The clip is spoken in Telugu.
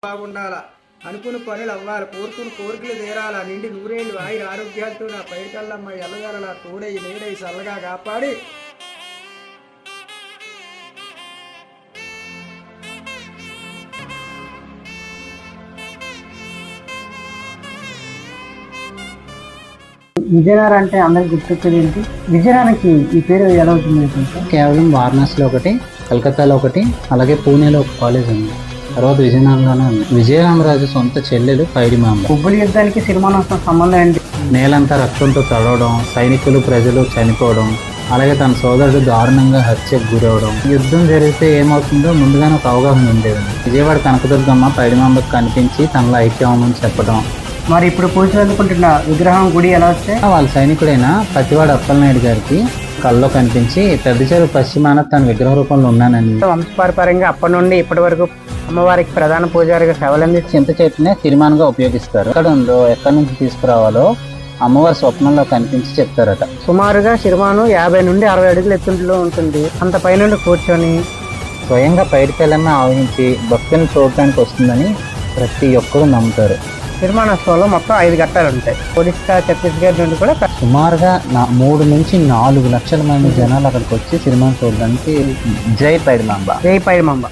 బాగుండాలా, అనుకున్న పనులు అవ్వాలి, కోరుకున్న కోరికలు తీరాలా, నిండి నూరేళ్ళు ఆయుర ఆరోగ్యాలతో నా పైకల్లమ్మ ఎల్లగల తోడై నీడై చల్లగా కాపాడి విజయనగరం అంటే అందరికి గుర్తొచ్చేది ఏంటి? విజయనగరానికి ఈ పేరు ఎలా అవుతుంది? కేవలం వారణాసిలో ఒకటి, కలకత్తాలో ఒకటి, అలాగే పూణేలో ఒక కాలేజ్ ఉంది. తర్వాత విజయనగరంలోనే ఉంది. విజయరామరాజు సొంత చెల్లెలు పైడిమాంబ. బొబ్బిలి యుద్ధానికి సిరిమానోత్సవం సంబంధం ఏంటి? నేలంతా రక్తంతో తడవడం, సైనికులు ప్రజలు చనిపోవడం, అలాగే తన సోదరుడు దారుణంగా హత్యకు గురవడం. యుద్ధం జరిగితే ఏమవుతుందో ముందుగానే ఒక అవగాహన ఉండేది. విజయవాడ కనకదుర్గమ్మ పైడిమాంబకు కనిపించి తనలో ఐక్యమని చెప్పడం. మరి ఇప్పుడు పూజలందుకుంటున్న విగ్రహం గుడి ఎలా వస్తే వాళ్ళ సైనికుడైన పతివాడ అప్పలనాయుడు గారికి కల్లో కనిపించి పెద్ద చెరువు పశ్చిమాన తన విగ్రహ రూపంలో ఉన్నానని, వంశపారపర్యంగా అప్పటి నుండి ఇప్పటి వరకు అమ్మవారికి ప్రధాన పూజారిగా సేవలందించి చింత చెట్టునే సిరిమానుగా ఉపయోగిస్తారు. ఎక్కడ ఉందో ఎక్కడి నుంచి తీసుకురావాలో అమ్మవారి స్వప్నంలో కనిపించి చెప్తారట. సుమారుగా సిరిమాను 50 నుండి 60 అడుగుల ఎత్తుంట్లో ఉంటుంది. అంత పైనుండి కూర్చొని స్వయంగా పైడితెల్లమ్మ ఆవహించి భక్తులను చూడటానికి వస్తుందని ప్రతి ఒక్కరూ నమ్ముతారు. సిరిమానోత్సవంలో మొత్తం 5 ఘట్టాలు ఉంటాయి. ఒడిస్సా, ఛత్తీస్గఢ్ నుండి కూడా సుమారుగా 3 నుంచి 4 లక్షల మంది జనాలు అక్కడికి వచ్చి సిరిమాను చూడడానికి జై పైడిమాంబ. జై పైడిమాంబ.